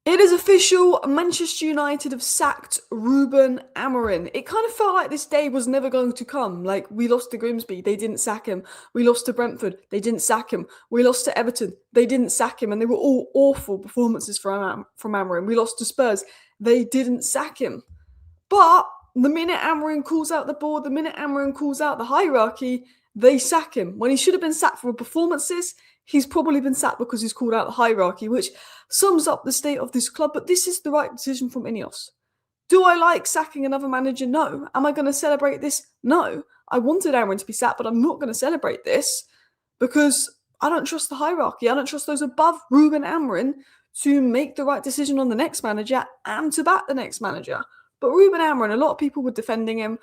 It is official, Manchester United have sacked Ruben Amorim. It kind of felt like this day was never going to come. Like, we lost to Grimsby, they didn't sack him. We lost to Brentford, they didn't sack him. We lost to Everton, they didn't sack him. And they were all awful performances from Amorim. We lost to Spurs, they didn't sack him. But the minute Amorim calls out the board, the minute Amorim calls out the hierarchy, they sack him. When he should have been sacked for performances, he's probably been sacked because he's called out the hierarchy, which sums up the state of this club. But this is the right decision from Ineos. Do I like sacking another manager? No. Am I going to celebrate this? No. I wanted Amorim to be sacked, but I'm not going to celebrate this because I don't trust the hierarchy. I don't trust those above Ruben Amorim to make the right decision on the next manager and to back the next manager. But Ruben Amorim, a lot of people were defending him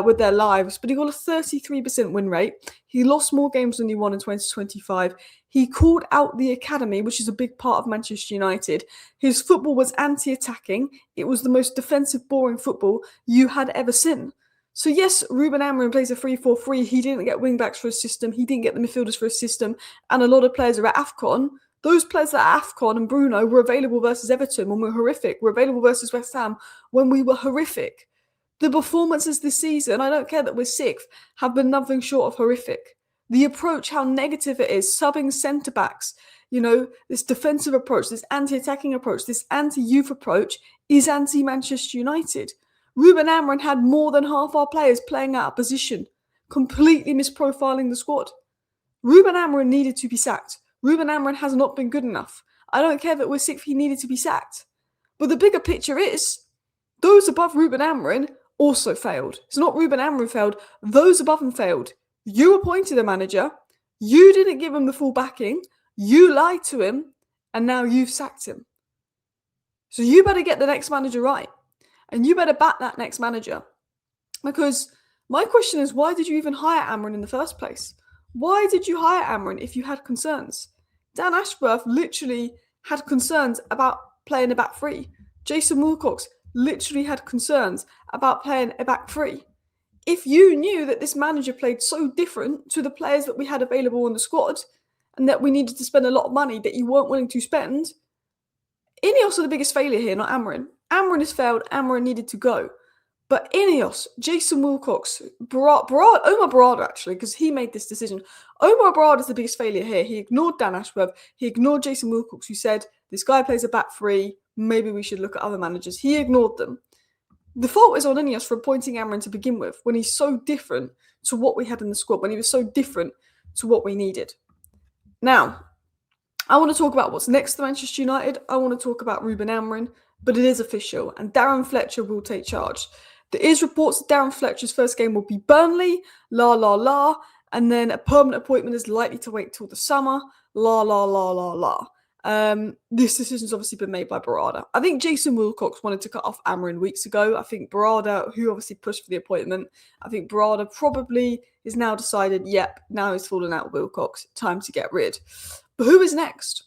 with their lives, but he got a 33% win rate. He lost more games than he won in 2025. He called out the academy, which is a big part of Manchester United. His football was anti-attacking. It was the most defensive, boring football you had ever seen. So yes, Ruben Amorim plays a 3-4-3. He didn't get wing-backs for his system. He didn't get the midfielders for his system. And a lot of players are at AFCON. Those players at AFCON and Bruno were available versus Everton when we were horrific. Were available versus West Ham when we were horrific. The performances this season, I don't care that we're sixth, have been nothing short of horrific. The approach, how negative it is, subbing centre-backs, this defensive approach, this anti-attacking approach, this anti-youth approach is anti-Manchester United. Ruben Amorim had more than half our players playing out of position, completely misprofiling the squad. Ruben Amorim needed to be sacked. Ruben Amorim has not been good enough. I don't care that we're sixth, he needed to be sacked. But the bigger picture is, those above Ruben Amorim also failed. It's not Ruben Amorim failed, those above him failed. You appointed a manager, you didn't give him the full backing, you lied to him, and now you've sacked him. So you better get the next manager right. And you better back that next manager. Because my question is, why did you even hire Amorim in the first place? Why did you hire Amorim if you had concerns? Dan Ashworth literally had concerns about playing a back three. Jason Wilcox literally had concerns about playing a back three. If you knew that this manager played so different to the players that we had available in the squad and that we needed to spend a lot of money that you weren't willing to spend, Ineos are the biggest failure here, not Amorim. Amorim has failed, Amorim needed to go. But Ineos, Jason Wilcox, Omar Barada actually, because he made this decision. Omar Barada is the biggest failure here. He ignored Dan Ashworth. He ignored Jason Wilcox, who said, this guy plays a back three. Maybe we should look at other managers. He ignored them. The fault is on Ineos for appointing Amorim to begin with, when he's so different to what we had in the squad, when he was so different to what we needed. Now, I want to talk about what's next to Manchester United. I want to talk about Ruben Amorim, but it is official, and Darren Fletcher will take charge. There is reports that Darren Fletcher's first game will be Burnley, and then a permanent appointment is likely to wait till the summer, This decision's obviously been made by Barada. I think Jason Wilcox wanted to cut off Amorim weeks ago. I think Barada, who obviously pushed for the appointment, I think Barada probably is now decided, yep, now he's fallen out with Wilcox, time to get rid. But who is next?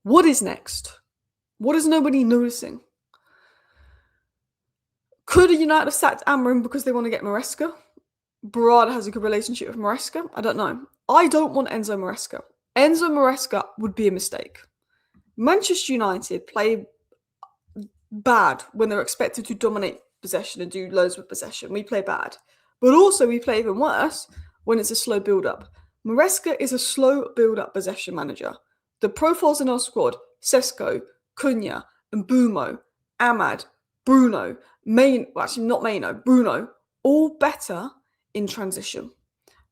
What is next? What is nobody noticing? Could United have sacked Amorim because they want to get Maresca? Barada has a good relationship with Maresca? I don't know. I don't want Enzo Maresca. Enzo Maresca would be a mistake. Manchester United play bad when they're expected to dominate possession and do loads with possession. We play bad. But also we play even worse when it's a slow build-up. Maresca is a slow build-up possession manager. The profiles in our squad, Sesko, Cunha, Mbumo, Ahmad, Bruno, Bruno, all better in transition.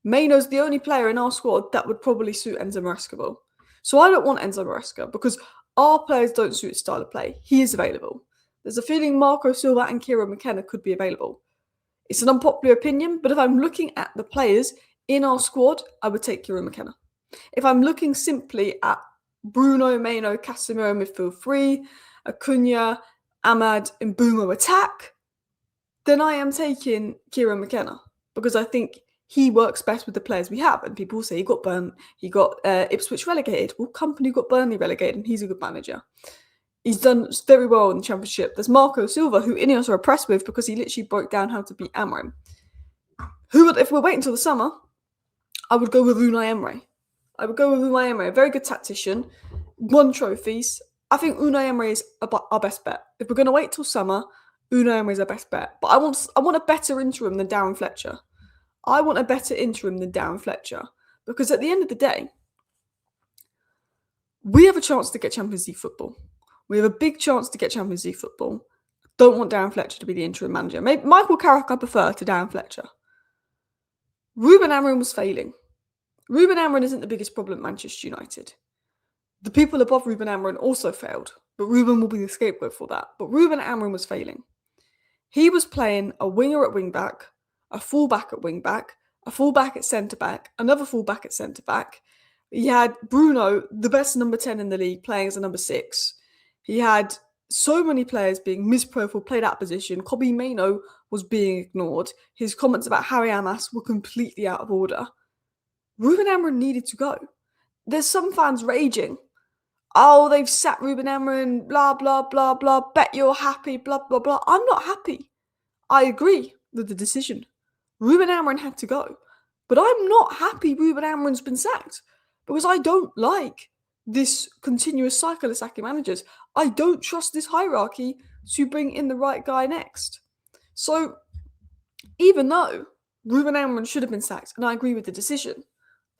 Maino's the only player in our squad that would probably suit Enzo Maresca well. So I don't want Enzo Maresca because our players don't suit his style of play. He is available. There's a feeling Marco Silva and Kieran McKenna could be available. It's an unpopular opinion, but if I'm looking at the players in our squad, I would take Kieran McKenna. If I'm looking simply at Bruno, Maino, Casemiro midfield three, Acuna, Ahmad, and Mbumo attack, then I am taking Kieran McKenna because I think he works best with the players we have. And people say he got Ipswich relegated. Well, Company got Burnley relegated, and he's a good manager. He's done very well in the Championship. There's Marco Silva, who Ineos are impressed with because he literally broke down how to beat Amorim. If we're waiting until the summer, I would go with Unai Emery. A very good tactician, won trophies, I think Unai Emery is our best bet. If we're going to wait till summer, Unai Emery is our best bet. But I want a better interim than Darren Fletcher. I want a better interim than Darren Fletcher. Because at the end of the day, we have a chance to get Champions League football. We have a big chance to get Champions League football. Don't want Darren Fletcher to be the interim manager. Maybe Michael Carrick I prefer to Darren Fletcher. Ruben Amorim was failing. Ruben Amorim isn't the biggest problem at Manchester United. The people above Ruben Amorim also failed, but Ruben will be the scapegoat for that. But Ruben Amorim was failing. He was playing a winger at wing back, a fullback at wing back, a fullback at centre back, another fullback at centre back. He had Bruno, the best number 10 in the league, playing as a number 6. He had so many players being misprofiled, played out of position. Kobbie Mainoo was being ignored. His comments about Harry Amas were completely out of order. Ruben Amorim needed to go. There's some fans raging. Oh, they've sacked Ruben Amorim, blah, blah, blah, blah. Bet you're happy, blah, blah, blah. I'm not happy. I agree with the decision. Ruben Amorim had to go. But I'm not happy Ruben Amorim's been sacked because I don't like this continuous cycle of sacking managers. I don't trust this hierarchy to bring in the right guy next. So even though Ruben Amorim should have been sacked, and I agree with the decision,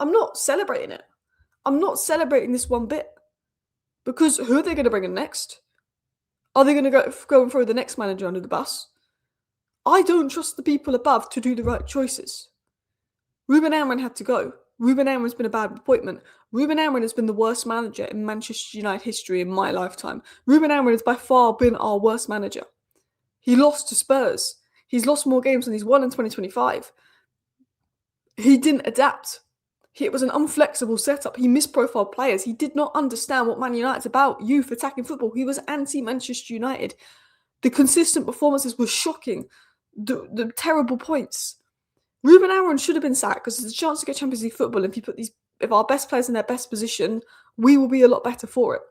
I'm not celebrating it. I'm not celebrating this one bit. Because who are they going to bring in next? Are they going to go and throw the next manager under the bus? I don't trust the people above to do the right choices. Ruben Amorim had to go. Ruben Amorim's been a bad appointment. Ruben Amorim has been the worst manager in Manchester United history in my lifetime. Ruben Amorim has by far been our worst manager. He lost to Spurs. He's lost more games than he's won in 2025. He didn't adapt. It was an unflexible setup. He misprofiled players. He did not understand what Man United's about. Youth attacking football. He was anti-Manchester United. The consistent performances were shocking. The terrible points. Ruben Amorim should have been sacked because there's a chance to get Champions League football. If our best players in their best position, we will be a lot better for it.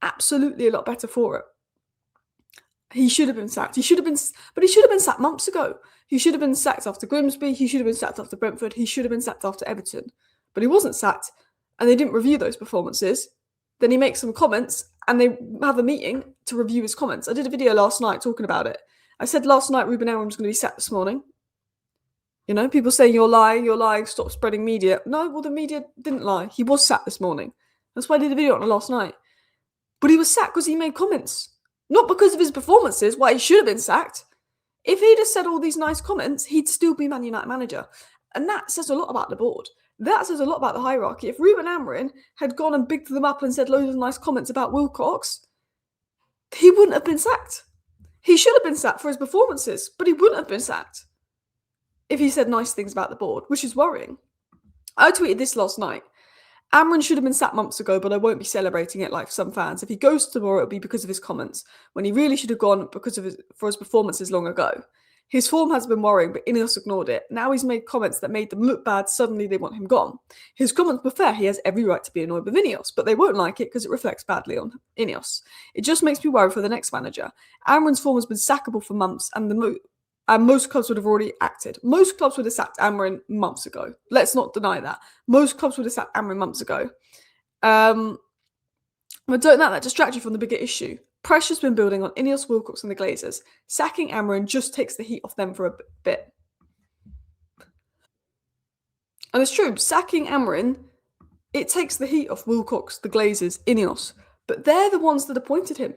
Absolutely a lot better for it. He should have been sacked. He should have been sacked months ago. He should have been sacked after Grimsby. He should have been sacked after Brentford. He should have been sacked after Everton. But he wasn't sacked, and they didn't review those performances. Then he makes some comments, and they have a meeting to review his comments. I did a video last night talking about it. I said last night Ruben Amorim was going to be sacked this morning. You know, people saying you're lying, stop spreading media. No, well, the media didn't lie. He was sacked this morning. That's why I did a video on it last night. But he was sacked because he made comments. Not because of his performances, why he should have been sacked. If he'd have said all these nice comments, he'd still be Man United manager. And that says a lot about the board. That says a lot about the hierarchy. If Ruben Amorim had gone and bigged them up and said loads of nice comments about Wilcox, he wouldn't have been sacked. He should have been sacked for his performances, but he wouldn't have been sacked if he said nice things about the board, which is worrying. I tweeted this last night. Amorim should have been sacked months ago, but I won't be celebrating it like some fans. If he goes tomorrow, it'll be because of his comments, when he really should have gone for his performances long ago. His form has been worrying, but Ineos ignored it. Now he's made comments that made them look bad. Suddenly they want him gone. His comments were fair. He has every right to be annoyed with Ineos, but they won't like it because it reflects badly on Ineos. It just makes me worry for the next manager. Amorim's form has been sackable for months, and most clubs would have already acted. Most clubs would have sacked Amorim months ago. Let's not deny that. Most clubs would have sacked Amorim months ago. But don't let that distract you from the bigger issue. Pressure's been building on Ineos, Wilcox and the Glazers. Sacking Amorim just takes the heat off them for a bit. And it's true, sacking Amorim, it takes the heat off Wilcox, the Glazers, Ineos. But they're the ones that appointed him.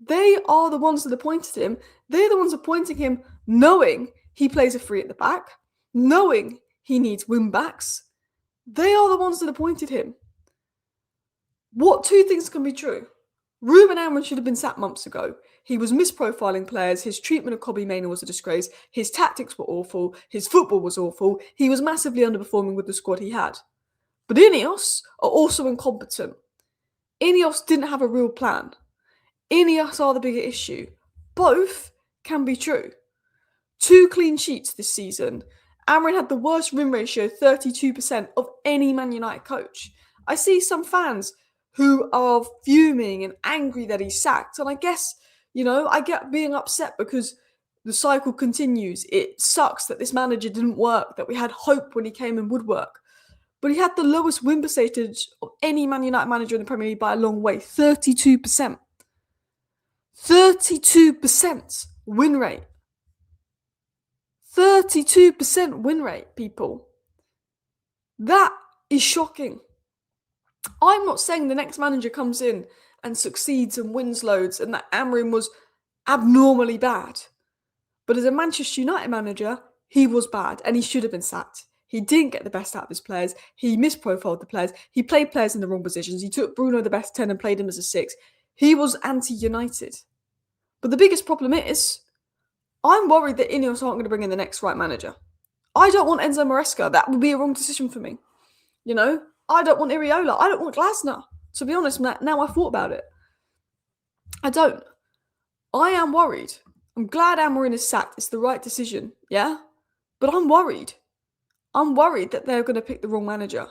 They are the ones that appointed him. They're the ones appointing him knowing he plays a three at the back, knowing he needs wing backs. They are the ones that appointed him. What two things can be true? Ruben Amorim should have been sacked months ago. He was misprofiling players. His treatment of Kobbie Mainoo was a disgrace. His tactics were awful. His football was awful. He was massively underperforming with the squad he had. But Ineos are also incompetent. Ineos didn't have a real plan. Ineos are the bigger issue. Both can be true. 2 clean sheets this season. Amorim had the worst win ratio, 32%, of any Man United coach. I see some fans who are fuming and angry that he's sacked. And I guess, I get being upset because the cycle continues. It sucks that this manager didn't work, that we had hope when he came and would work. but he had the lowest win percentage of any Man United manager in the Premier League by a long way, 32%. 32% win rate. 32% win rate, people. That is shocking. I'm not saying the next manager comes in and succeeds and wins loads and that Amorim was abnormally bad. But as a Manchester United manager, he was bad and he should have been sacked. He didn't get the best out of his players. He misprofiled the players. He played players in the wrong positions. He took Bruno the best 10 and played him as a 6. He was anti-United. But the biggest problem is, I'm worried that Ineos aren't going to bring in the next right manager. I don't want Enzo Maresca. That would be a wrong decision for me. You know? I don't want Iriola. I don't want Glasner. To be honest, now I've thought about it. I don't. I am worried. I'm glad Amorim is sacked. It's the right decision, yeah? But I'm worried. I'm worried that they're going to pick the wrong manager.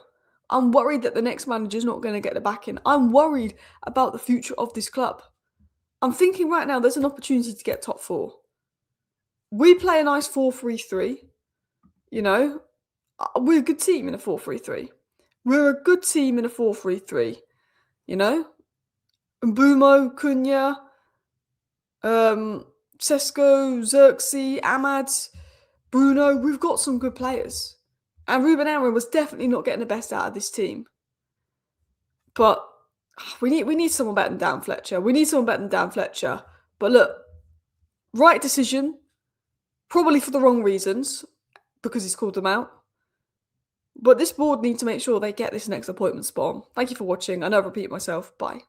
I'm worried that the next manager's not going to get the backing. I'm worried about the future of this club. I'm thinking right now there's an opportunity to get top 4. We play a nice 4-3-3. You know, we're a good team in a 4-3-3. We're a good team in a 4-3-3. You know? Mbumo, Cunha, Sesko, Xerxes, Ahmad, Bruno. We've got some good players. And Ruben Amorim was definitely not getting the best out of this team. But we need someone better than Dan Fletcher. We need someone better than Dan Fletcher. But look, right decision, probably for the wrong reasons, because he's called them out. But this board needs to make sure they get this next appointment spot on. Thank you for watching. I know I've repeated myself. Bye.